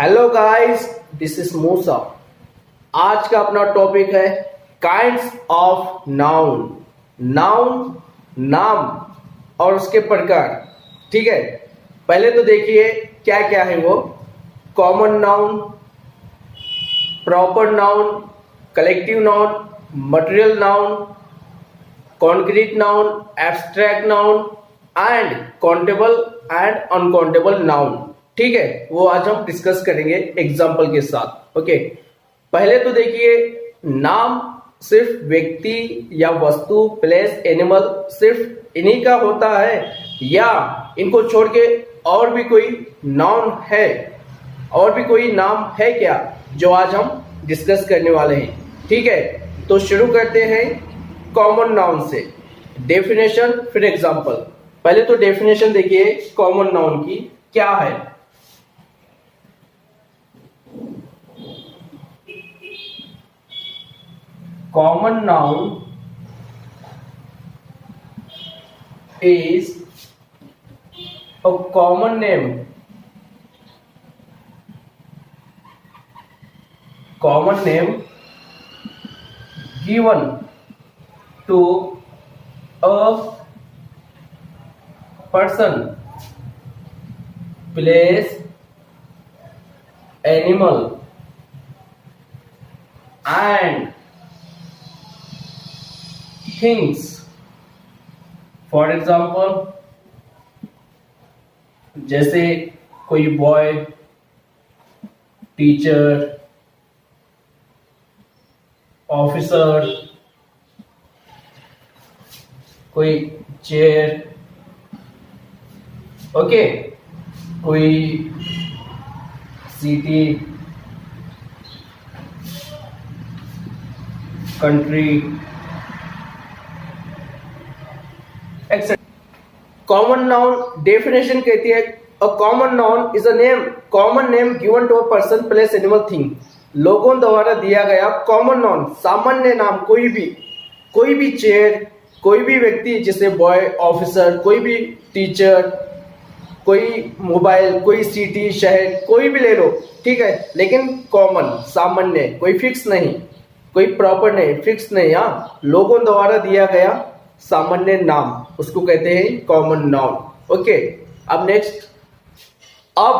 Hello guys, this is मूसा। आज का अपना टॉपिक है काइंड्स ऑफ नाउन। नाउन नाम और उसके प्रकार। ठीक है, पहले तो देखिए क्या क्या है वो। Common noun, proper noun, collective noun, material noun, concrete noun, abstract noun and countable and uncountable noun. ठीक है, वो आज हम डिस्कस करेंगे एग्जाम्पल के साथ। ओके, पहले तो देखिए नाम सिर्फ व्यक्ति या वस्तु, प्लेस, एनिमल सिर्फ इन्हीं का होता है या इनको छोड़ के और भी कोई नाउन है, और भी कोई नाम है क्या, जो आज हम डिस्कस करने वाले हैं। ठीक है, तो शुरू करते हैं कॉमन नाउन से। डेफिनेशन फिर एग्जाम्पल। पहले तो डेफिनेशन देखिए कॉमन नाउन की क्या है। Common noun is a common name. Common name given to a person, place, animal and things. For example, जैसे कोई बॉय, टीचर, ऑफिसर, कोई चेयर, ओके, कोई city, country, common noun definition कहती है a common noun is a name, common name given to a person, place, animal, thing. लोगों द्वारा दिया गया कॉमन नाउन, सामान्य नाम, कोई भी चेयर, कोई भी व्यक्ति, जैसे बॉय, ऑफिसर, कोई भी टीचर, कोई मोबाइल, कोई सिटी, शहर, कोई भी ले लो। ठीक है, लेकिन कॉमन, सामान्य, कोई फिक्स नहीं, कोई प्रॉपर नहीं, फिक्स नहीं। हाँ, लोगों द्वारा दिया गया सामान्य नाम, उसको कहते हैं कॉमन नाउन। ओके, अब नेक्स्ट, अब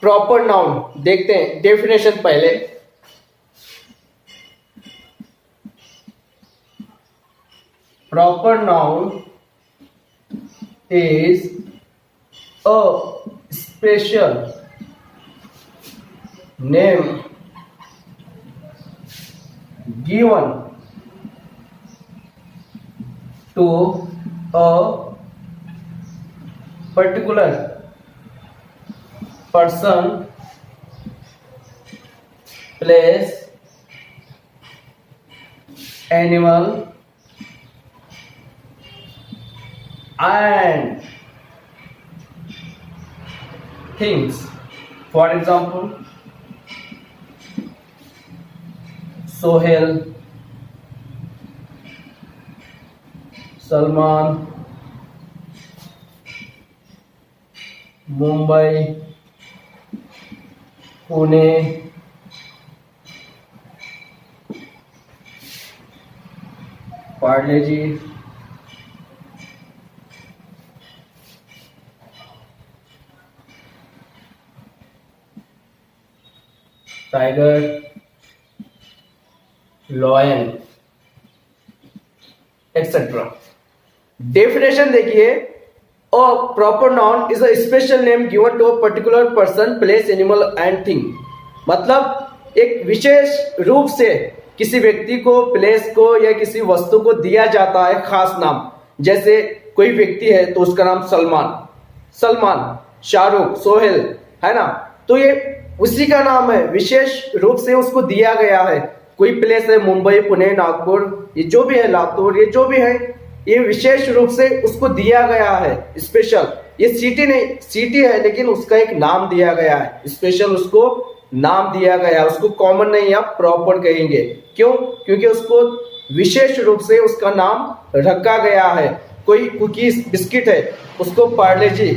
प्रॉपर नाउन देखते हैं। डेफिनेशन पहले, proper noun is a special name given to a particular person, place, animal and things. For example, Sohail, Salman, Mumbai, Pune, Parle G, tiger, lion, etcetera. Definition देखिए, a proper noun is a special name given to a particular person, place, animal and thing. मतलब एक विशेष रूप से किसी व्यक्ति को, place को या किसी वस्तु को दिया जाता है खास नाम। जैसे कोई व्यक्ति है तो उसका नाम सलमान, शाहरुख, सोहेल, है ना, तो ये उसी का नाम है, विशेष रूप से उसको दिया गया है। कोई प्लेस है, मुंबई, पुणे, नागपुर, ये जो भी है, लातूर, ये जो भी है, ये विशेष रूप से उसको दिया गया है स्पेशल। ये सिटी नहीं, सिटी है लेकिन उसका एक नाम दिया गया है, स्पेशल उसको नाम दिया गया है। उसको कॉमन नहीं, आप प्रॉपर कहेंगे। क्यों? क्योंकि उसको विशेष रूप से उसका नाम रखा गया है। कोई कुकीज, बिस्किट है, उसको पार्ले जी,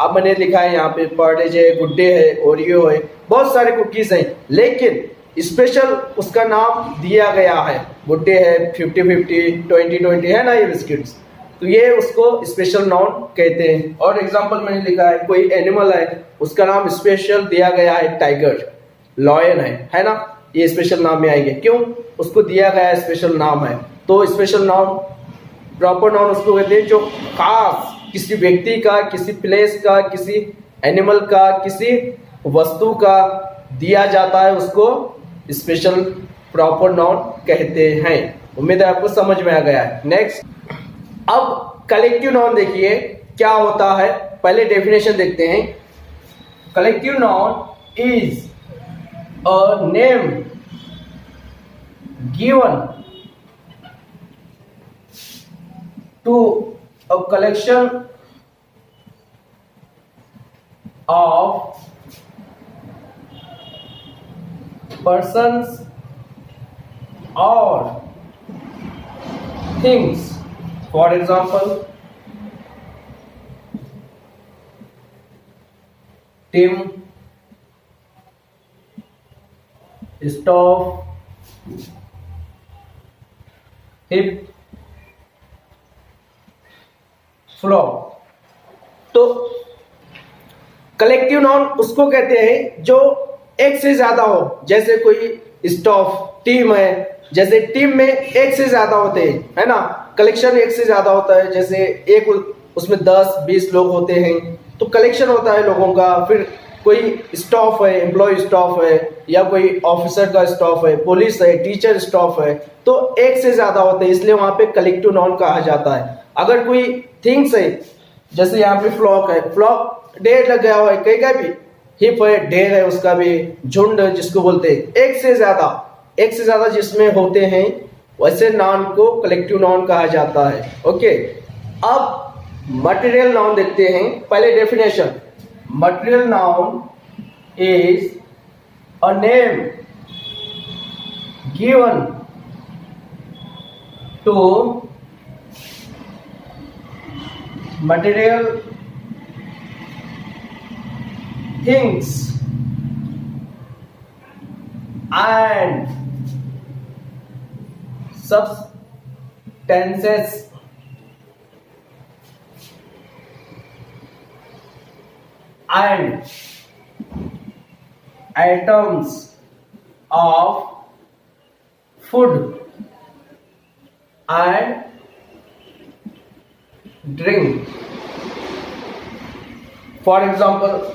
अब मैंने लिखा है यहाँ पे पार्ले है, गुड डे है, ओरियो है, बहुत सारे कुकीज हैं, लेकिन स्पेशल उसका नाम दिया गया है। गुड डे है, 50-50, 20-20 है ना ये बिस्किट्स, तो ये उसको स्पेशल नाउन कहते हैं। और एग्जांपल मैंने लिखा है, कोई एनिमल है उसका नाम स्पेशल दिया गया है, टाइगर, लॉयन है ना, ये स्पेशल नाम में आएंगे, क्यों, उसको दिया गया है, स्पेशल नाम है। तो स्पेशल नाउन, प्रॉपर नाउन उसको कहते हैं जो खास किसी व्यक्ति का, किसी प्लेस का, किसी एनिमल का, किसी वस्तु का दिया जाता है, उसको स्पेशल प्रॉपर नाउन कहते हैं। उम्मीद है आपको समझ में आ गया है। नेक्स्ट, अब कलेक्टिव नाउन देखिए क्या होता है, पहले डेफिनेशन देखते हैं। Collective noun is a name given to a collection of persons or things. For example, Tim, stove, hip, flow. तो कलेक्टिव नाउन उसको कहते हैं जो एक से ज्यादा हो, जैसे कोई स्टाफ टीम है, जैसे टीम में एक से ज्यादा होते हैं, है ना, कलेक्शन एक से ज्यादा होता है, जैसे एक उसमें 10-20 लोग होते हैं, तो कलेक्शन होता है लोगों का। फिर कोई स्टाफ है, एम्प्लॉय स्टाफ है, या कोई ऑफिसर का स्टाफ है, पुलिस है, टीचर स्टाफ है, तो एक से ज्यादा होते हैं, इसलिए वहां पे कलेक्टिव नाउन कहा जाता है। अगर कोई थिंग्स है, जैसे यहाँ पे फ्लॉक है, फ्लॉक ढेर लग गया हुआ है, कहीं का भी, हिप है, ढेर है, उसका भी झुंड जिसको बोलते हैं, एक से ज्यादा जिसमें होते हैं, वैसे नाउन को कलेक्टिव नाउन कहा जाता है। ओके, अब मटेरियल नाउन देखते हैं। पहले definition, material noun is a name given to material things and substances and items of food and drink. For example,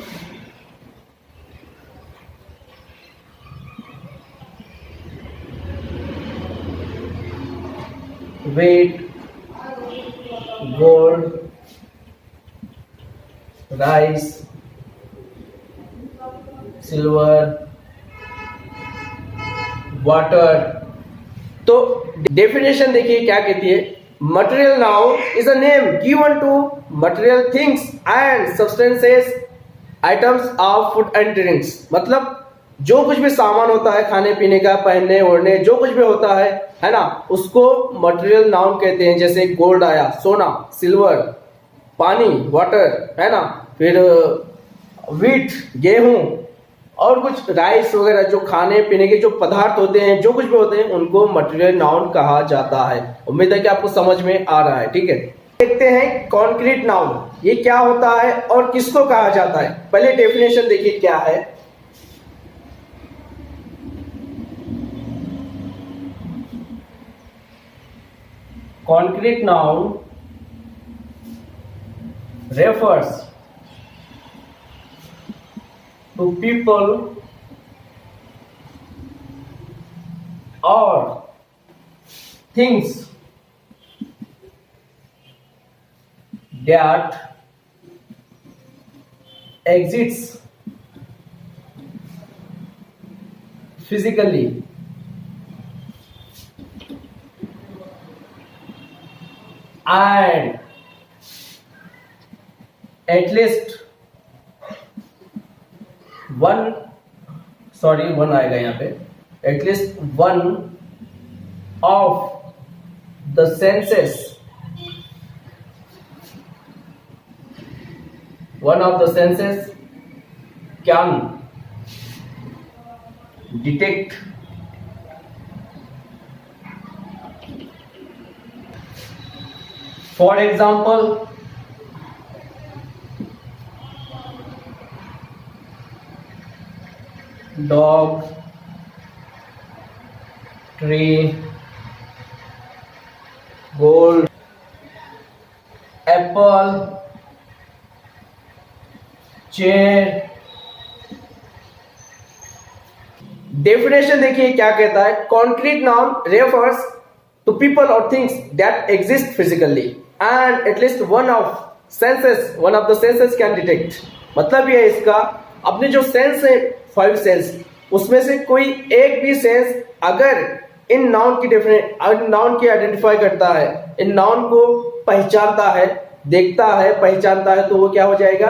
wheat, gold, rice, silver, water। तो definition देखिए क्या कहती है, material noun is a name given to material things and substances items of food and drinks. मतलब जो कुछ भी सामान होता है खाने पीने का, पहनने ओढ़ने, जो कुछ भी होता है ना, उसको मटेरियल नाउन कहते हैं। जैसे गोल्ड आया, सोना, सिल्वर, पानी, वाटर, है ना, फिर व्हीट, गेहूं, और कुछ राइस वगैरह, जो खाने पीने के जो पदार्थ होते हैं, जो कुछ भी होते हैं, उनको मटेरियल नाउन कहा जाता है। उम्मीद है कि आपको समझ में आ रहा है। ठीक है, देखते हैं कॉन्क्रीट नाउन, ये क्या होता है और किसको कहा जाता है। पहले डेफिनेशन देखिए क्या है। Concrete noun refers to people or things that exists physically and at least one आएगा यहाँ पे, at least one of the senses, one of the senses can detect for example dog, tree, gold, apple, chair। Definition देखिए क्या कहता है, concrete noun refers to people और things that exist physically and at least one of the senses can detect. मतलब ये है इसका, अपने जो सेंस है 5 सेंस, उसमें से कोई एक भी सेंस अगर इन नाउन की आइडेंटिफाई करता है, इन नाउन को पहचानता है, देखता है, पहचानता है, तो वो क्या हो जाएगा,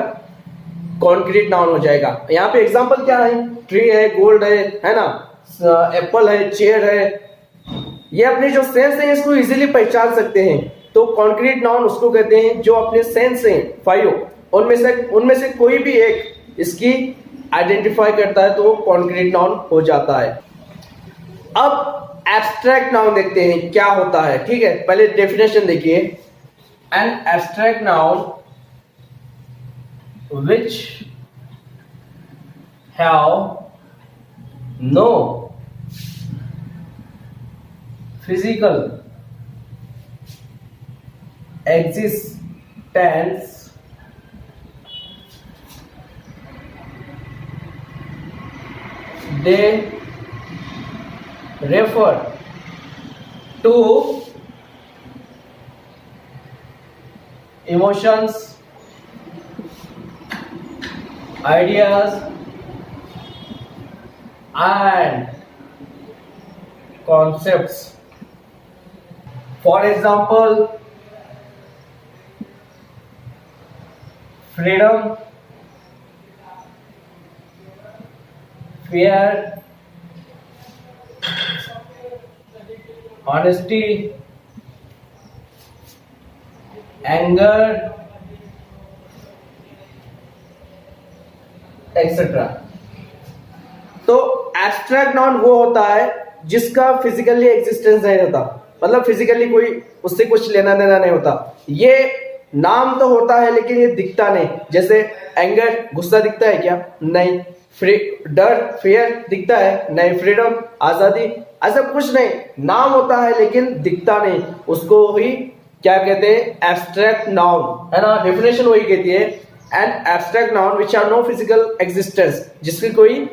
कॉन्क्रीट नाउन हो जाएगा। यहाँ पे एग्जांपल क्या है, ट्री है, गोल्ड है ना, एप्पल है, चेयर है। ये अपने जो सेंस है इसको इजीली पहचान सकते हैं, तो कॉन्क्रीट नाउन उसको कहते हैं जो अपने सेंस हैं 5, उनमें से कोई भी एक इसकी आइडेंटिफाई करता है तो वो कॉन्क्रीट नाउन हो जाता है। अब एब्स्ट्रैक्ट नाउन देखते हैं क्या होता है। ठीक है, पहले डेफिनेशन देखिए, N abstract noun which have no physical existence they refer to emotions, ideas and concepts। For example, freedom, fear, honesty, anger, etcetera. तो एब्स्ट्रैक्ट नाउन वो होता है जिसका फिजिकली एग्जिस्टेंस नहीं होता, मतलब फिजिकली कोई उससे कुछ लेना देना नहीं होता। ये नाम तो होता है लेकिन ये दिखता नहीं, जैसे एंगर, गुस्सा दिखता है क्या, नहीं। डर, फियर दिखता है, नहीं। फ्रीडम, आजादी, ऐसा कुछ नहीं, नाम होता है लेकिन दिखता नहीं, उसको ही क्या कहते हैं, एब्स्ट्रैक्ट नाउन, है ना। डेफिनेशन वही कहती है, an abstract noun which are no physical existence, जिसकी कोई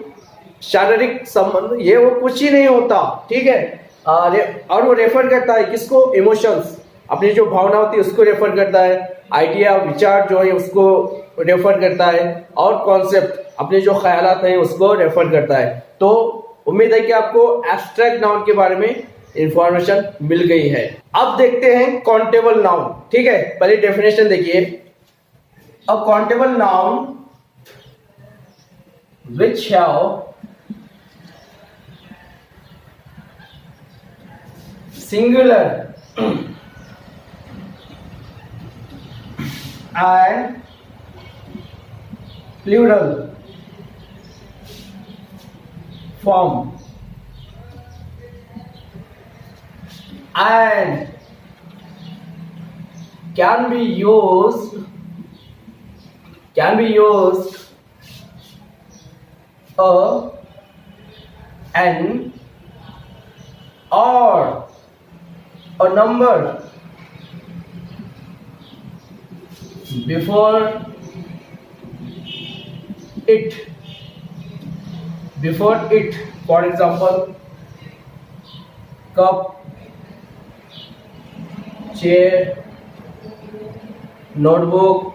शारीरिक संबंध, ये वो कुछ ही नहीं होता। ठीक है, और वो रेफर करता है किसको, इमोशंस, अपनी जो भावना होती है उसको रेफर करता है, आइडिया, विचार जो है उसको रेफर करता है, और कॉन्सेप्ट, अपने जो ख्यालात हैं उसको रेफर करता है। तो उम्मीद है कि आपको एब्स्ट्रैक्ट नाउन के बारे में इंफॉर्मेशन मिल गई है। अब देखते हैं काउंटेबल नाउन। ठीक है, पहले डेफिनेशन देखिए, a countable noun which have singular and plural form and can be used an or a number before it. For example, cup, chair, notebook,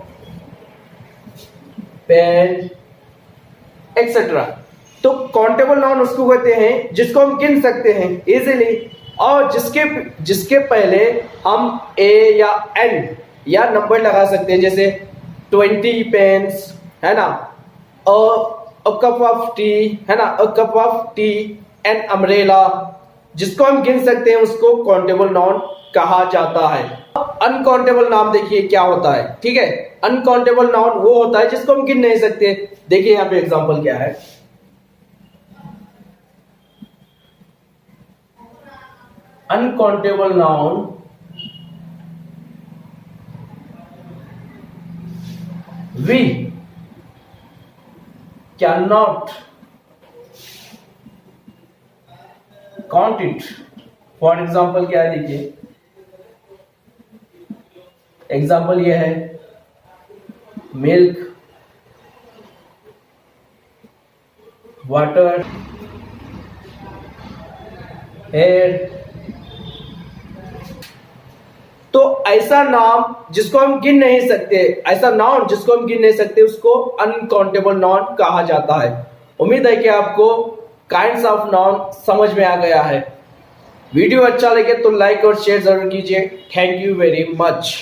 pen, etcetera. तो काउंटेबल नाउन उसको कहते हैं जिसको हम गिन सकते हैं इजीली, और जिसके पहले हम ए या एन या नंबर लगा सकते हैं, जैसे 20 पेन्स, है ना, अ कप ऑफ टी, है ना, a cup of T, an umbrella, जिसको हम गिन सकते हैं उसको काउंटेबल नाउन कहा जाता है। अनकाउंटेबल नाम देखिए क्या होता है। ठीक है, अनकाउंटेबल नाउन वो होता है जिसको हम गिन नहीं सकते। देखिए यहाँ पे एग्जांपल क्या है। Uncountable noun we cannot count it। For example क्या है, देखिए एग्जाम्पल ये है मिल्क, वाटर, एयर। तो ऐसा नाम जिसको हम गिन नहीं सकते, ऐसा नाउन जिसको हम गिन नहीं सकते, उसको अनकाउंटेबल नाउन कहा जाता है। उम्मीद है कि आपको काइंड्स ऑफ नाउन समझ में आ गया है। वीडियो अच्छा लगे तो लाइक और शेयर जरूर कीजिए। Thank you very much.